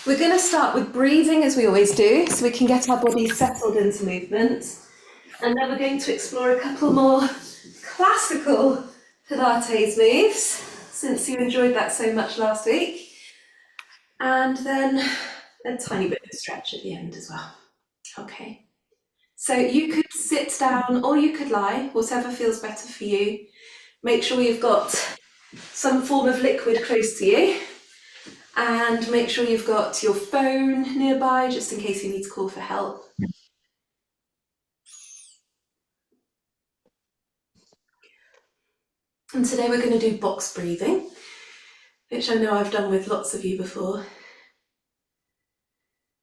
We're going to start with breathing as we always do, so we can get our bodies settled into movement. And then we're going to explore a couple more classical Pilates moves, since you enjoyed that so much last week. And then a tiny bit of a stretch at the end as well. Okay. So you could sit down or you could lie, whatever feels better for you. Make sure you've got some form of liquid close to you. And make sure you've got your phone nearby, just in case you need to call for help. And today we're going to do box breathing, which I know I've done with lots of you before.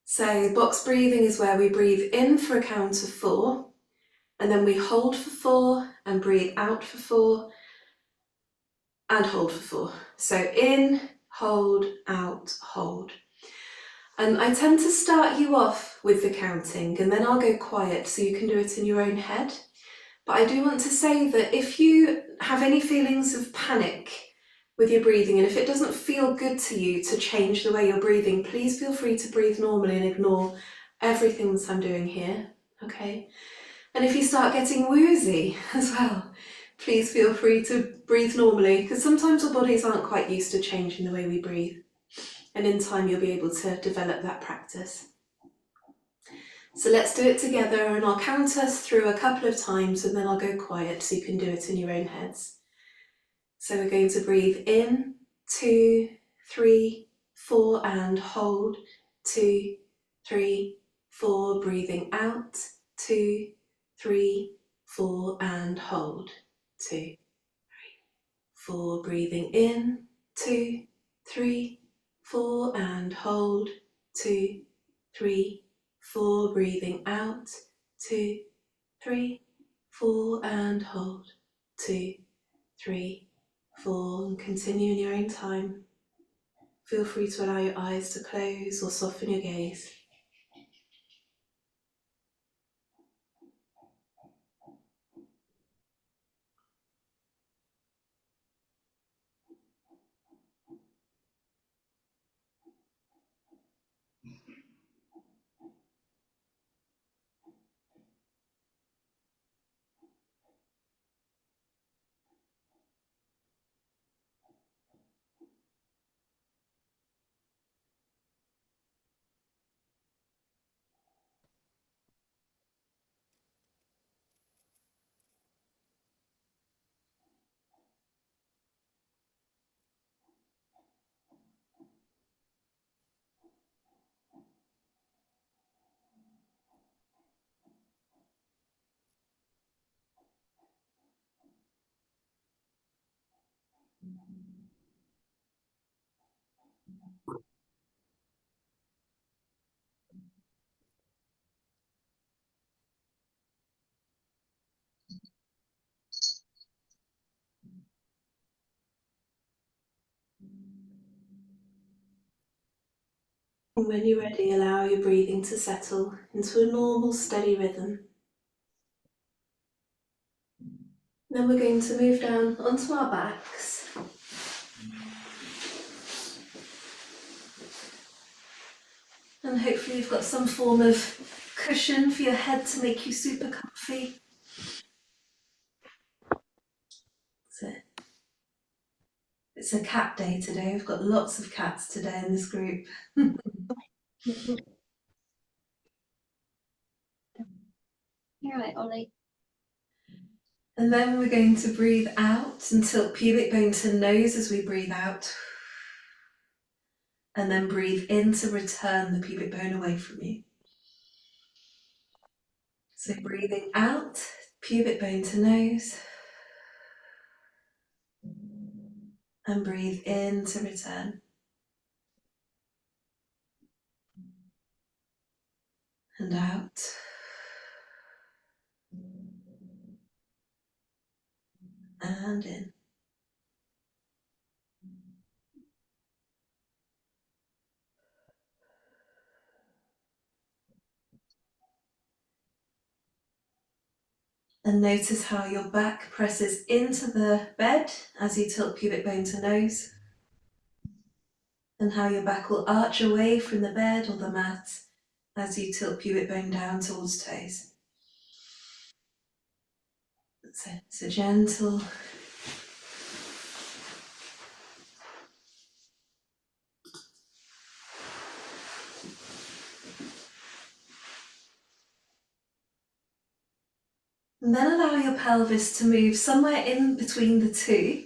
So box breathing is where we breathe in for a count of 4, and then we hold for 4 and breathe out for 4 and hold for 4. So in, hold, out, hold. And I tend to start you off with the counting, and then I'll go quiet so you can do it in your own head. But I do want to say that if you have any feelings of panic with your breathing, and if it doesn't feel good to you to change the way you're breathing, please feel free to breathe normally and ignore everything that I'm doing here, okay? And if you start getting woozy as well, please feel free to breathe normally, because sometimes our bodies aren't quite used to changing the way we breathe. And in time, you'll be able to develop that practice. So let's do it together, and I'll count us through a couple of times and then I'll go quiet so you can do it in your own heads. So we're going to breathe in, 2, 3, 4 and hold, 2, 3, 4, breathing out, 2, 3, 4 and hold, 2, 3, 4, breathing in, 2, 3, 4 and hold, 2, 3, 4, breathing out, 2, 3, 4 and hold, 2, 3, 4, and continue in your own time. Feel free to allow your eyes to close or soften your gaze. And when you're ready, allow your breathing to settle into a normal, steady rhythm. Then we're going to move down onto our backs. And hopefully you've got some form of cushion for your head to make you super comfy. So it's a cat day today. We've got lots of cats today in this group. You're right, Ollie. And then we're going to breathe out and tilt pubic bone to nose as we breathe out. And then breathe in to return the pubic bone away from you. So breathing out, pubic bone to nose. And breathe in to return. And out. And in. And notice how your back presses into the bed as you tilt pubic bone to nose. and how your back will arch away from the bed or the mat as you tilt pubic bone down towards toes. That's it. So gentle. And then allow your pelvis to move somewhere in between the two.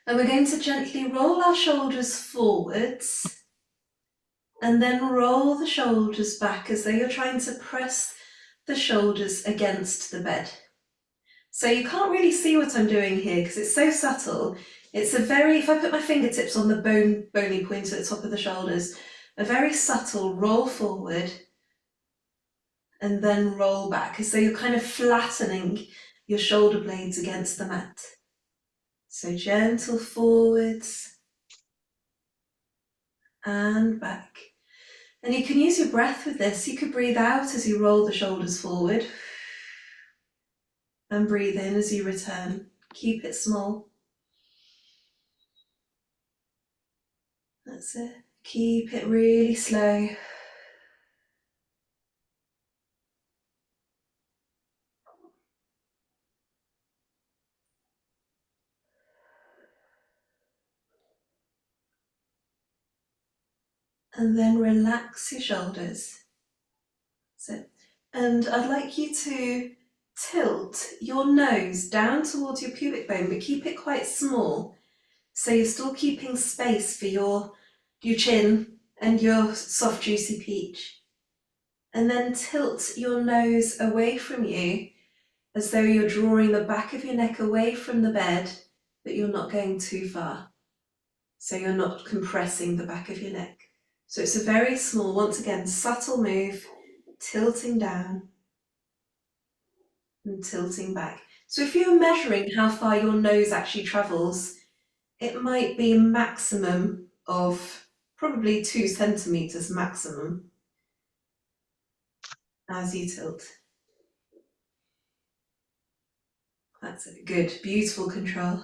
And we're going to gently roll our shoulders forwards and then roll the shoulders back as though you're trying to press the shoulders against the bed. So you can't really see what I'm doing here because it's so subtle. It's a very, if I put my fingertips on the bony point at the top of the shoulders, a very subtle roll forward and then roll back as though you're kind of flattening your shoulder blades against the mat. So gentle forwards and back. And you can use your breath with this. You could breathe out as you roll the shoulders forward and breathe in as you return. Keep it small. That's it. Keep it really slow. And then relax your shoulders. That's it. And I'd like you to tilt your nose down towards your pubic bone, but keep it quite small. So you're still keeping space for your chin and your soft, juicy peach. And then tilt your nose away from you as though you're drawing the back of your neck away from the bed, but you're not going too far. So you're not compressing the back of your neck. So it's a very small, once again, subtle move, tilting down and tilting back. So if you're measuring how far your nose actually travels, it might be a maximum of probably 2 centimeters maximum as you tilt. That's it. Good, beautiful control.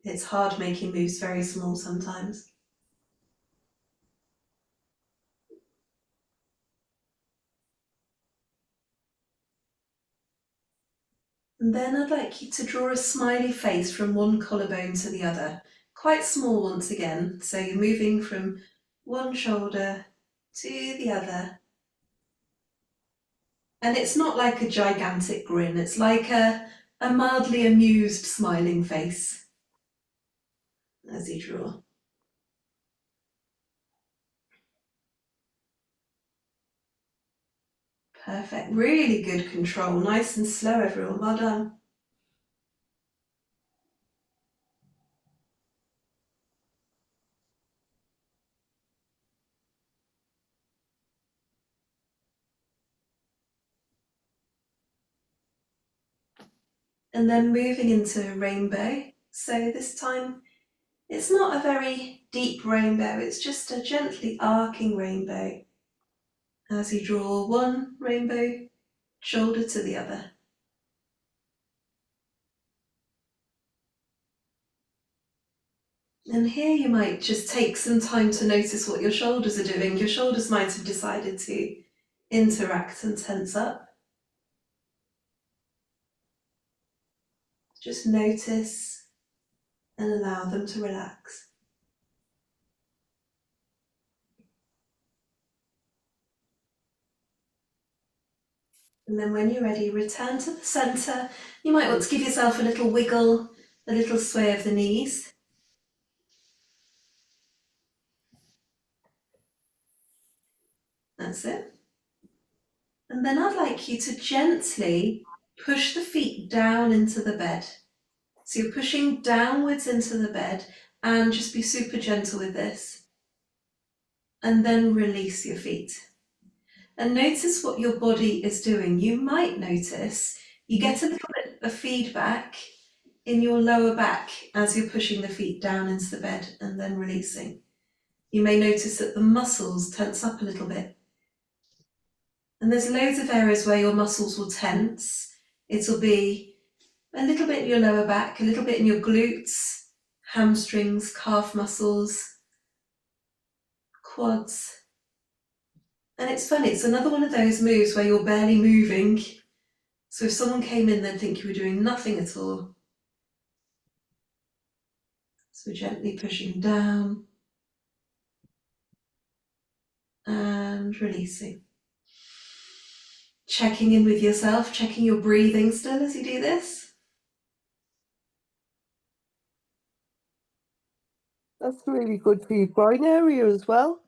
It's hard making moves very small sometimes. And then I'd like you to draw a smiley face from one collarbone to the other. Quite small once again, so you're moving from one shoulder to the other. And it's not like a gigantic grin, it's like a mildly amused smiling face as you draw. Perfect, really good control, nice and slow everyone, well done. And then moving into rainbow. So this time it's not a very deep rainbow, it's just a gently arcing rainbow as you draw one rainbow shoulder to the other. And here you might just take some time to notice what your shoulders are doing. Your shoulders might have decided to interact and tense up. Just notice and allow them to relax. And then when you're ready, return to the centre. You might want to give yourself a little wiggle, a little sway of the knees. That's it. And then I'd like you to gently push the feet down into the bed. So you're pushing downwards into the bed, and just be super gentle with this. And then release your feet. And notice what your body is doing. You might notice you get a little bit of feedback in your lower back as you're pushing the feet down into the bed and then releasing. You may notice that the muscles tense up a little bit. And there's loads of areas where your muscles will tense. It'll be a little bit in your lower back, a little bit in your glutes, hamstrings, calf muscles, quads. And it's funny, it's another one of those moves where you're barely moving. So if someone came in, they'd think you were doing nothing at all. So gently pushing down and releasing. Checking in with yourself, checking your breathing still as you do this. That's really good for your groin area as well.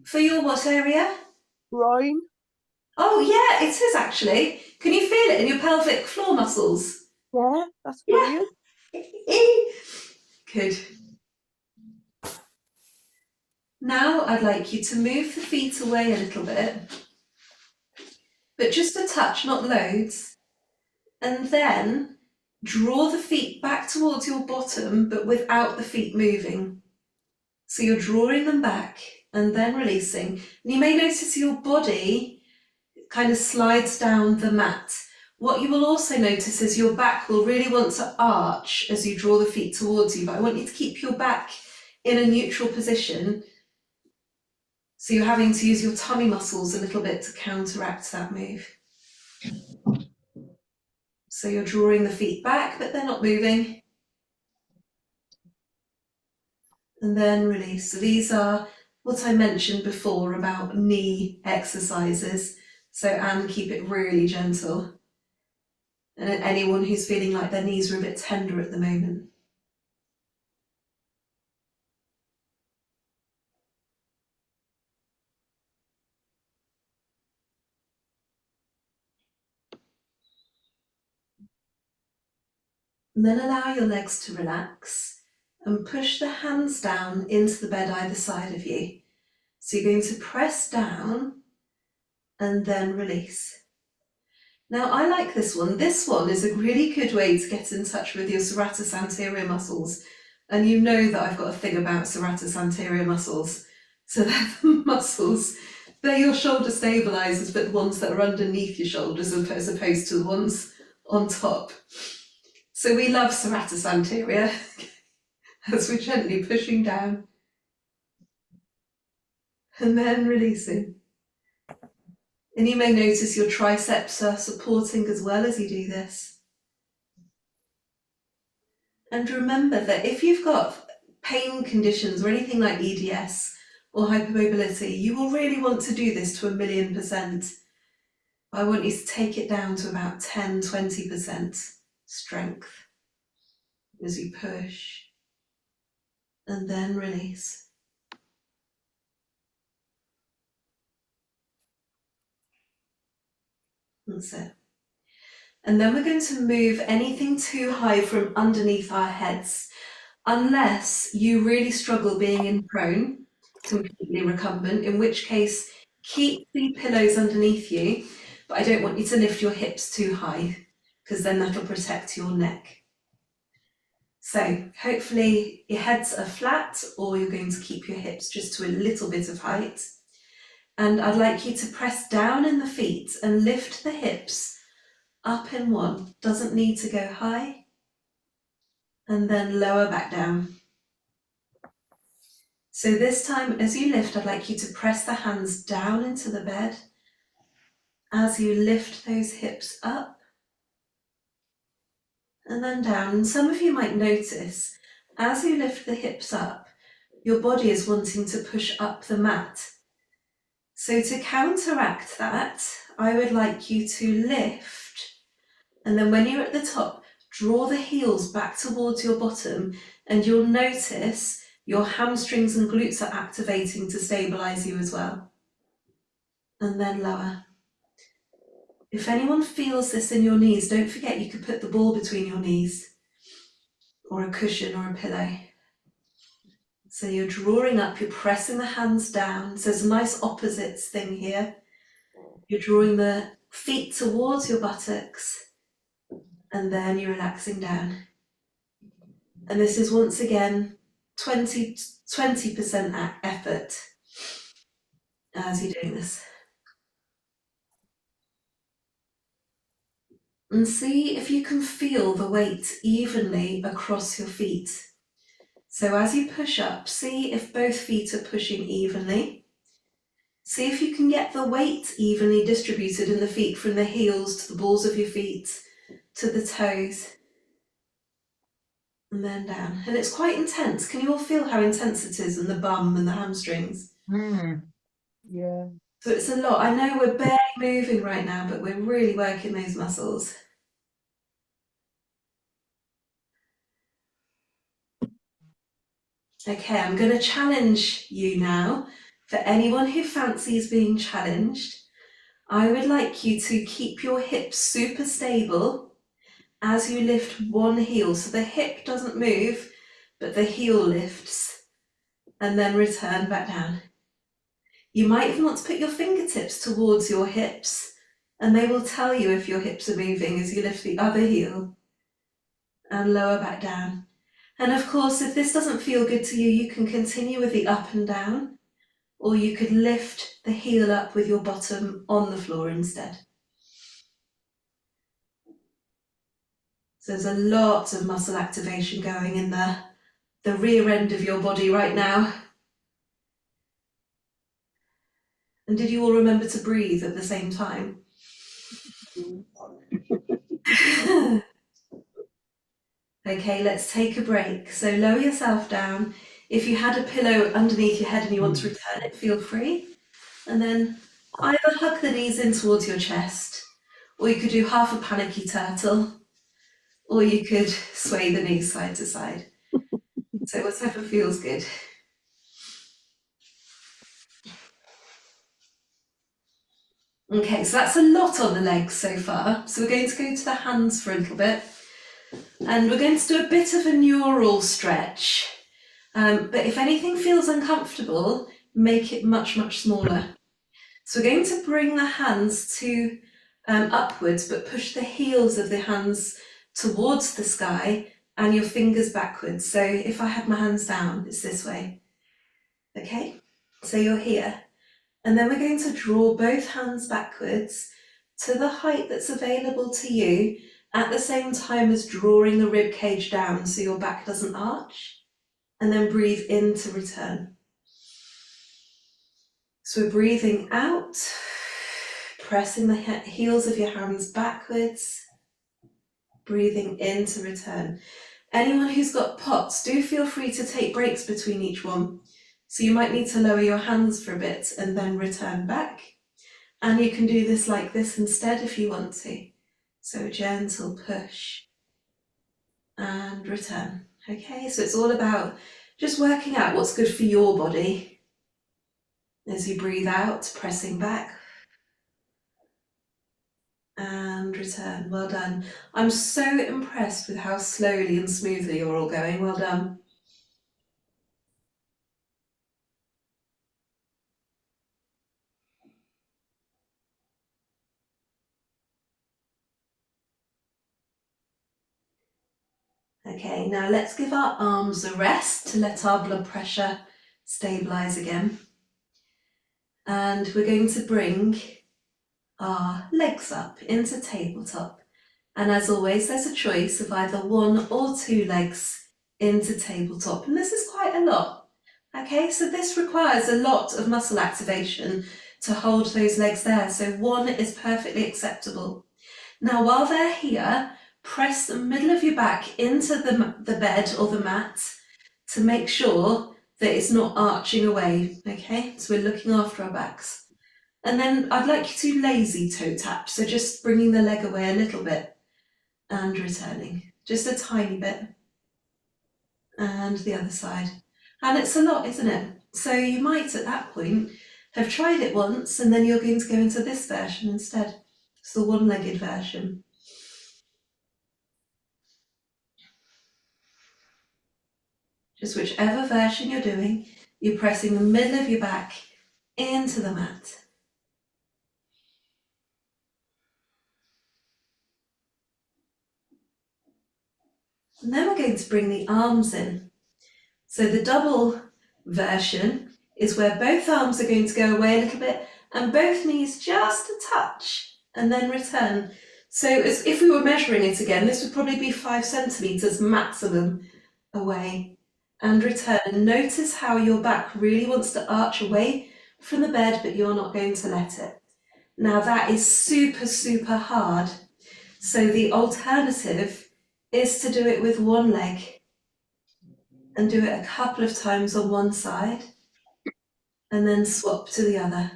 For your what area? Groin. Oh yeah, it is actually. Can you feel it in your pelvic floor muscles? Yeah, that's Yeah. brilliant. Good. Now I'd like you to move the feet away a little bit, but just a touch, not loads. And then draw the feet back towards your bottom, but without the feet moving. So you're drawing them back and then releasing. And you may notice your body kind of slides down the mat. What you will also notice is your back will really want to arch as you draw the feet towards you, but I want you to keep your back in a neutral position. So you're having to use your tummy muscles a little bit to counteract that move. So you're drawing the feet back, but they're not moving. And then release. So these are what I mentioned before about knee exercises. And keep it really gentle. And anyone who's feeling like their knees are a bit tender at the moment. And then allow your legs to relax and push the hands down into the bed either side of you. So you're going to press down and then release. Now I like this one. This one is a really good way to get in touch with your serratus anterior muscles. And you know that I've got a thing about serratus anterior muscles. So they're the muscles, they're your shoulder stabilizers, but the ones that are underneath your shoulders as opposed to the ones on top. So we love serratus anterior as we're gently pushing down and then releasing. And you may notice your triceps are supporting as well as you do this. And remember that if you've got pain conditions or anything like EDS or hypermobility, you will really want to do this to 1,000,000%. I want you to take it down to about 10–20% strength as you push and then release. That's it. And then we're going to move anything too high from underneath our heads, unless you really struggle being in prone, completely recumbent, in which case keep the pillows underneath you, but I don't want you to lift your hips too high, because then that'll protect your neck. So hopefully your heads are flat, or you're going to keep your hips just to a little bit of height. And I'd like you to press down in the feet and lift the hips up in one. Doesn't need to go high. And then lower back down. So this time, as you lift, I'd like you to press the hands down into the bed as you lift those hips up and then down. And some of you might notice, as you lift the hips up, your body is wanting to push up the mat. So to counteract that, I would like you to lift, and then when you're at the top, draw the heels back towards your bottom, and you'll notice your hamstrings and glutes are activating to stabilize you as well. And then lower. If anyone feels this in your knees, don't forget you could put the ball between your knees, or a cushion or a pillow. So you're drawing up, you're pressing the hands down. So there's a nice opposites thing here. You're drawing the feet towards your buttocks, and then you're relaxing down. And this is once again 20% effort as you're doing this. And see if you can feel the weight evenly across your feet. So as you push up, see if both feet are pushing evenly. See if you can get the weight evenly distributed in the feet from the heels to the balls of your feet to the toes. And then down. And it's quite intense. Can you all feel how intense it is in the bum and the hamstrings? Yeah. So it's a lot. I know we're barely moving right now, but we're really working those muscles. Okay, I'm going to challenge you now. For anyone who fancies being challenged, I would like you to keep your hips super stable as you lift one heel. So the hip doesn't move, but the heel lifts, and then return back down. You might even want to put your fingertips towards your hips, and they will tell you if your hips are moving as you lift the other heel and lower back down. And of course, if this doesn't feel good to you, you can continue with the up and down, or you could lift the heel up with your bottom on the floor instead. So there's a lot of muscle activation going in the rear end of your body right now. And did you all remember to breathe at the same time? Okay, let's take a break. So lower yourself down. If you had a pillow underneath your head and you want to return it, feel free. And then either hug the knees in towards your chest, or you could do half a panicky turtle, or you could sway the knees side to side. So whatever feels good. Okay, so that's a lot on the legs so far. So we're going to go to the hands for a little bit. And we're going to do a bit of a neural stretch. But if anything feels uncomfortable, make it much, much smaller. So we're going to bring the hands to upwards, but push the heels of the hands towards the sky and your fingers backwards. So if I have my hands down, it's this way. Okay, so you're here. And then we're going to draw both hands backwards to the height that's available to you, at the same time as drawing the rib cage down so your back doesn't arch. And then breathe in to return. So we're breathing out, pressing the heels of your hands backwards, breathing in to return. Anyone who's got POTS, do feel free to take breaks between each one. So you might need to lower your hands for a bit and then return back. And you can do this like this instead if you want to. So gentle push and return. Okay, so it's all about just working out what's good for your body. As you breathe out, pressing back and return. Well done. I'm so impressed with how slowly and smoothly you're all going. Well done. Okay, now let's give our arms a rest to let our blood pressure stabilize again. And we're going to bring our legs up into tabletop. And as always, there's a choice of either one or two legs into tabletop. And this is quite a lot. Okay, so this requires a lot of muscle activation to hold those legs there. So one is perfectly acceptable. Now, while they're here, press the middle of your back into the bed or the mat to make sure that it's not arching away. Okay, so we're looking after our backs. And then I'd like you to lazy toe tap. So just bringing the leg away a little bit and returning, just a tiny bit. And the other side. And it's a lot, isn't it? So you might at that point have tried it once and then you're going to go into this version instead. It's the one-legged version. Just whichever version you're doing, you're pressing the middle of your back into the mat. And then we're going to bring the arms in. So the double version is where both arms are going to go away a little bit and both knees just a touch and then return. So as if we were measuring it again, this would probably be 5 centimetres maximum away. and return. And notice how your back really wants to arch away from the bed, but you're not going to let it. Now that is super, super hard. So the alternative is to do it with one leg and do it a couple of times on one side and then swap to the other.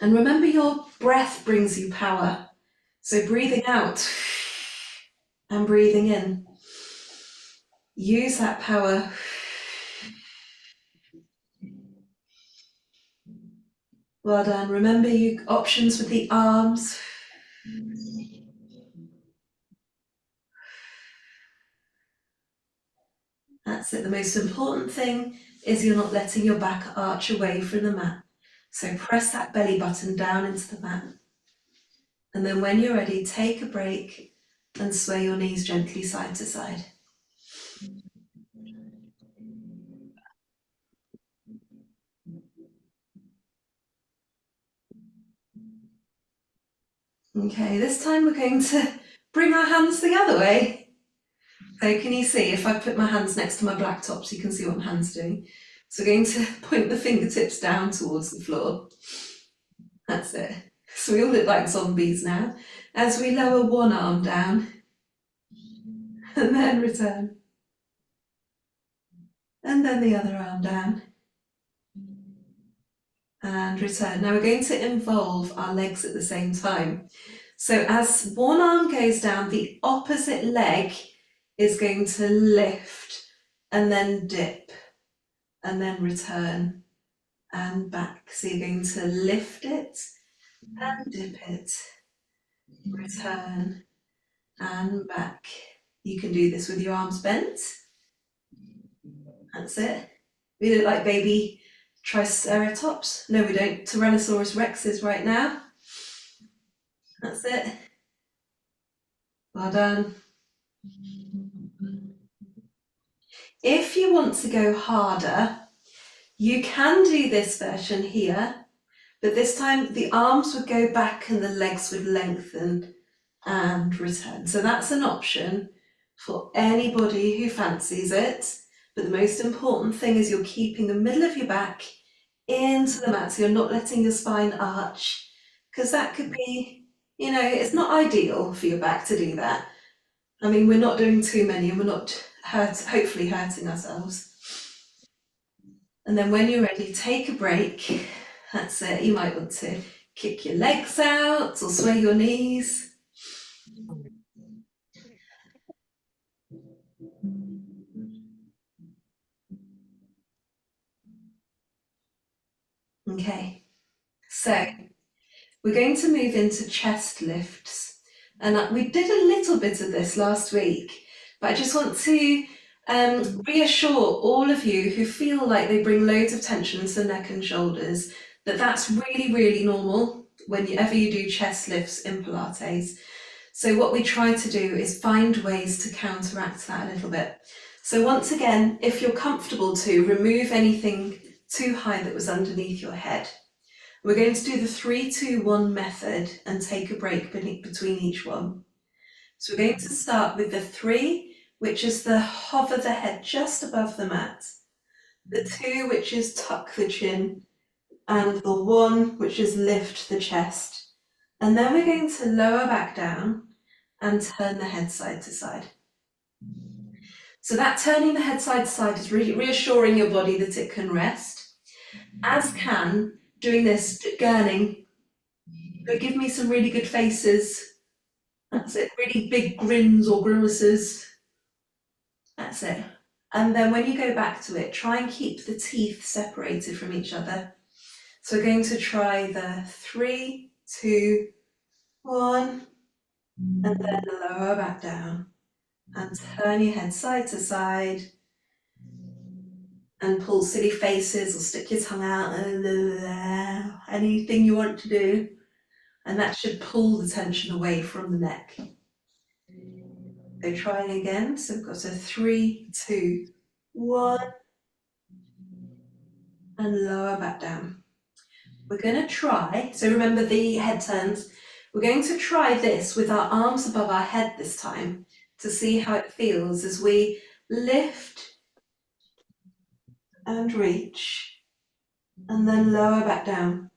And remember, your breath brings you power. So breathing out and breathing in. Use that power. Well done. Remember your options with the arms. That's it. The most important thing is you're not letting your back arch away from the mat. So press that belly button down into the mat. And then when you're ready, take a break and sway your knees gently side to side. Okay, this time we're going to bring our hands the other way. So can you see, if I put my hands next to my black tops, you can see what my hand's doing. So we're going to point the fingertips down towards the floor. That's it. So we all look like zombies now. As we lower one arm down, and then return. And then the other arm down. And return. Now we're going to involve our legs at the same time. So as one arm goes down, the opposite leg is going to lift and then dip and then return and back. So you're going to lift it and dip it, return and back. You can do this with your arms bent. That's it. We look like baby triceratops. No, we don't. Tyrannosaurus rexes right now. That's it. Well done. If you want to go harder, you can do this version here, but this time the arms would go back and the legs would lengthen and return. So that's an option for anybody who fancies it. But the most important thing is you're keeping the middle of your back into the mat, so you're not letting your spine arch, because that could be, you know, it's not ideal for your back to do that. I mean, we're not doing too many and we're not hopefully hurting ourselves. And then when you're ready, take a break. That's it. You might want to kick your legs out or sway your knees. Okay, so we're going to move into chest lifts. And we did a little bit of this last week, but I just want to reassure all of you who feel like they bring loads of tension to the neck and shoulders that that's really, really normal whenever you do chest lifts in Pilates. So what we try to do is find ways to counteract that a little bit. So once again, if you're comfortable to, remove anything too high that was underneath your head. We're going to do the 3-2-1 method and take a break between each one. So we're going to start with the 3, which is the hover the head just above the mat. The 2, which is tuck the chin. And the 1, which is lift the chest. And then we're going to lower back down and turn the head side to side. So that turning the head side to side is reassuring your body that it can rest, as can doing this gurning. But give me some really good faces. That's it, really big grins or grimaces. That's it. And then when you go back to it, try and keep the teeth separated from each other. So we're going to try the 3, 2, 1, and then lower back down. And turn your head side to side. And pull silly faces or stick your tongue out. Anything you want to do. And that should pull the tension away from the neck. So trying again. So we've got a 3, 2, 1. And lower back down. We're going to try, so remember the head turns, we're going to try this with our arms above our head this time, to see how it feels as we lift and reach and then lower back down.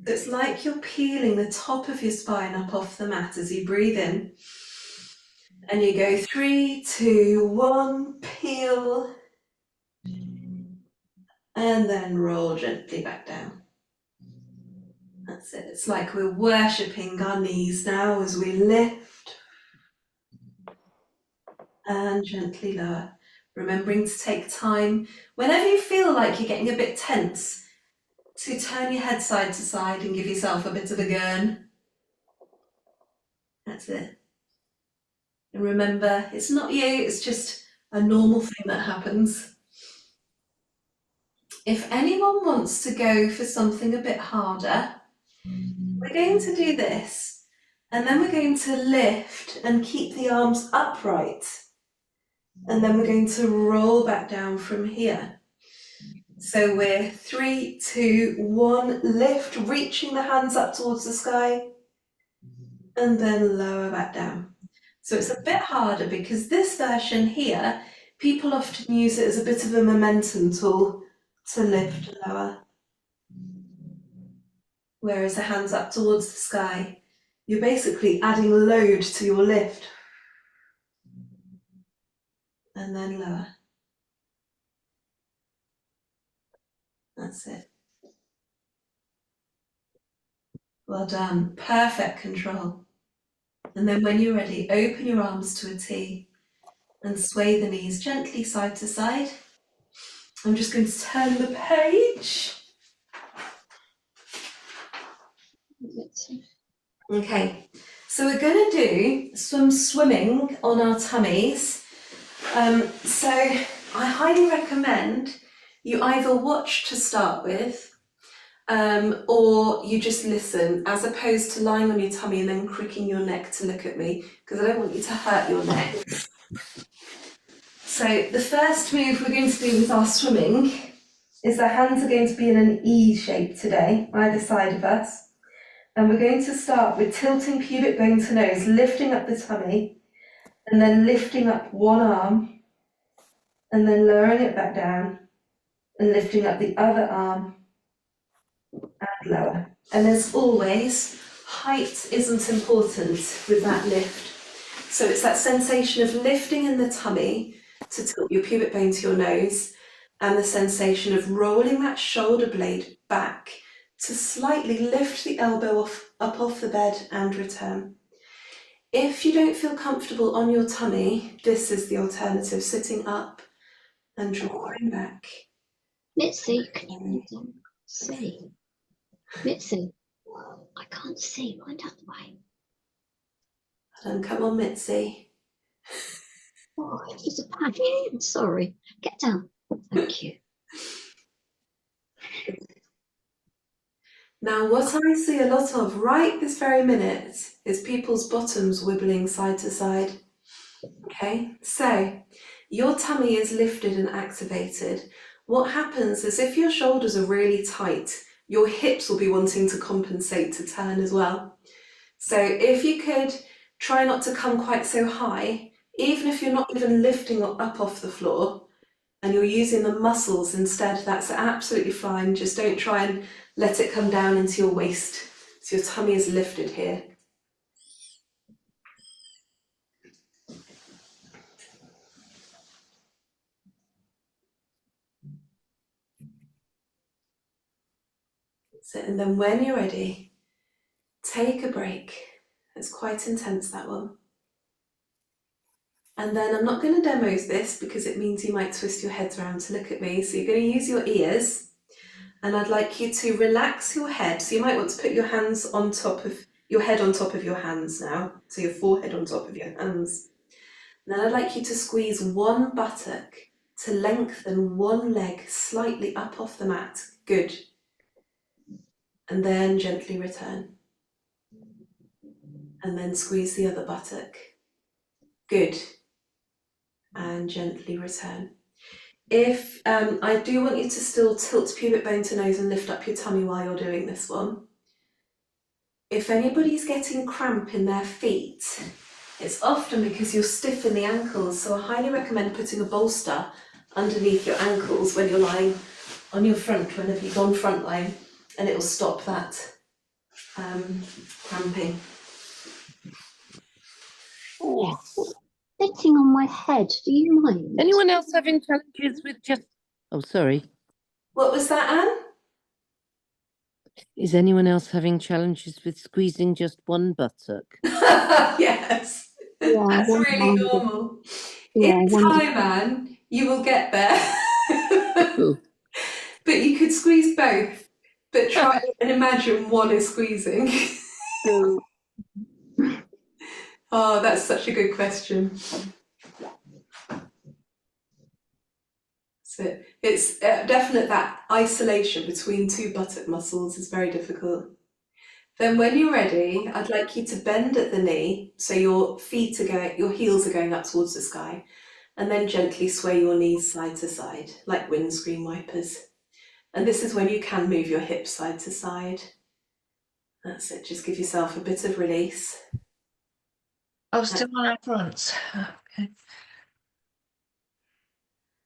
So it's like you're peeling the top of your spine up off the mat as you breathe in. And you go 3, 2, 1, peel, and then roll gently back down. That's it. It's like we're worshipping our knees now as we lift and gently lower. Remembering to take time, whenever you feel like you're getting a bit tense, to turn your head side to side and give yourself a bit of a gurn. That's it. And remember, it's not you, it's just a normal thing that happens. If anyone wants to go for something a bit harder, we're going to do this, and then we're going to lift and keep the arms upright. And then we're going to roll back down from here. So we're 3, 2, 1, lift, reaching the hands up towards the sky, and then lower back down. So it's a bit harder because this version here, people often use it as a bit of a momentum tool to lift and lower. Whereas the hands up towards the sky, you're basically adding load to your lift. And then lower. That's it. Well done. Perfect control. And then when you're ready, open your arms to a T and sway the knees gently side to side. I'm just going to turn the page. Okay, so we're going to do some swimming on our tummies. So I highly recommend you either watch to start with, or you just listen, as opposed to lying on your tummy and then cricking your neck to look at me, because I don't want you to hurt your neck. So the first move we're going to do with our swimming is the hands are going to be in an E shape today, either side of us. And we're going to start with tilting pubic bone to nose, lifting up the tummy, and then lifting up one arm, and then lowering it back down, and lifting up the other arm, and lower. And as always, height isn't important with that lift. So it's that sensation of lifting in the tummy to tilt your pubic bone to your nose, and the sensation of rolling that shoulder blade back to slightly lift the elbow up off the bed and return. If you don't feel comfortable on your tummy, this is the alternative, sitting up and drawing back. Mitzi, can you see? Mitzi, I can't see. Wind out the way. And come on, Mitzi. Oh, it's a pain. Sorry. Get down. Thank you. Now, what I see a lot of right this very minute is people's bottoms wibbling side to side. Okay, so your tummy is lifted and activated. What happens is if your shoulders are really tight, your hips will be wanting to compensate to turn as well. So if you could try not to come quite so high, even if you're not even lifting up off the floor, and you're using the muscles instead, that's absolutely fine. Just don't try and let it come down into your waist. So your tummy is lifted here. So, and then when you're ready, take a break. It's quite intense, that one. And then I'm not going to demo this because it means you might twist your heads around to look at me. So you're going to use your ears, and I'd like you to relax your head. So you might want to put your hands on top of your head on top of your hands now. So your forehead on top of your hands. And then I'd like you to squeeze one buttock to lengthen one leg slightly up off the mat. Good. And then gently return. And then squeeze the other buttock. Good. And gently return. If I do want you to still tilt pubic bone to nose and lift up your tummy while you're doing this one. If anybody's getting cramp in their feet, It's often because you're stiff in the ankles, so I highly recommend putting a bolster underneath your ankles when you're lying on your front, whenever you've gone front line, and it will stop that cramping. Oh. Sitting on my head, do you mind? Anyone else having challenges with just... Oh, sorry. What was that, Anne? Is anyone else having challenges with squeezing just one buttock? Yes, Yeah, that's really one-handed. normal. Yeah, In one. time, Anne, you will get there. Oh. But you could squeeze both, but try and imagine one is squeezing. No. Oh, that's such a good question. So it's definite that isolation between two buttock muscles is very difficult. Then when you're ready, I'd like you to bend at the knee, so your heels are going up towards the sky, and then gently sway your knees side to side, like windscreen wipers. And this is when you can move your hips side to side. That's it, just give yourself a bit of release. Oh, still on our fronts. Okay.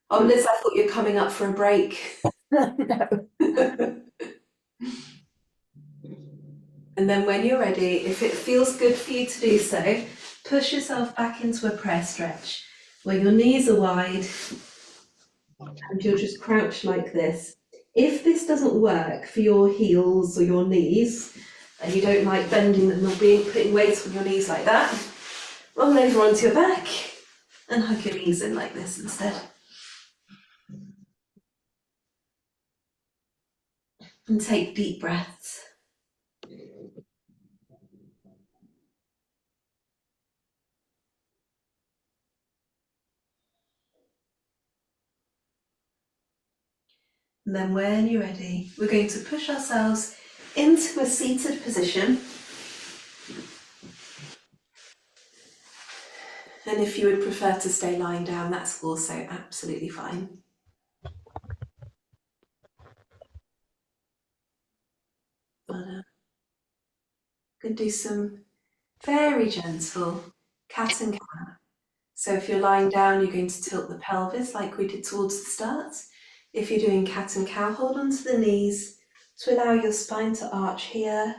Oh, Liz, I thought you were coming up for a break. No. And then when you're ready, if it feels good for you to do so, push yourself back into a prayer stretch where your knees are wide and you're just crouched like this. If this doesn't work for your heels or your knees, and you don't like bending them or putting weight on your knees like that, roll over onto your back and hug your knees in like this instead. And take deep breaths. And then when you're ready, we're going to push ourselves into a seated position. And if you would prefer to stay lying down, that's also absolutely fine. But going to do some very gentle cat and cow. So if you're lying down, you're going to tilt the pelvis like we did towards the start. If you're doing cat and cow, hold onto the knees to allow your spine to arch here,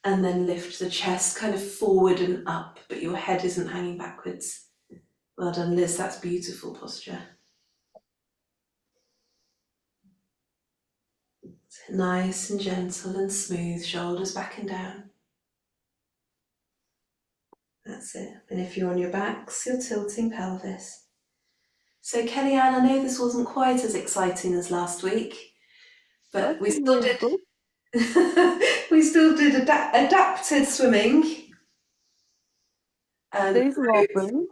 and then lift the chest kind of forward and up, but your head isn't hanging backwards. Well done, Liz, that's beautiful posture. Nice and gentle and smooth, shoulders back and down. That's it. And if you're on your backs, you're tilting pelvis. So Kellyanne, I know this wasn't quite as exciting as last week, but we still did we still did adapted swimming. And These are all brilliant.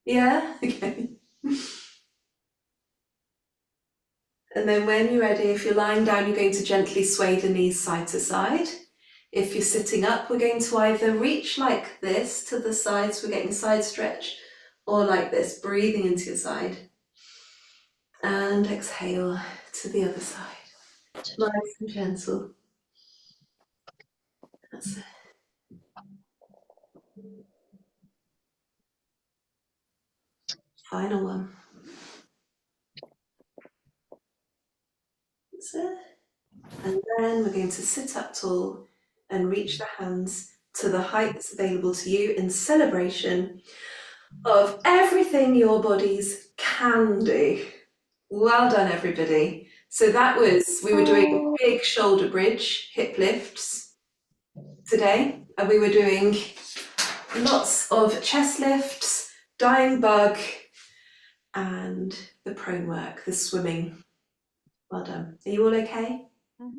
yeah, okay. And then when you're ready, if you're lying down, you're going to gently sway the knees side to side. If you're sitting up, we're going to either reach like this to the side, so we're getting a side stretch, or like this, breathing into your side. And exhale to the other side. Nice and gentle. That's it. Final one. That's it. And then we're going to sit up tall and reach the hands to the height that's available to you in celebration of everything your bodies can do. Well done, everybody. So that was, we were doing big shoulder bridge, hip lifts today, and we were doing lots of chest lifts, dying bug, and the prone work, the swimming. Well done. Are you all okay? Mhm.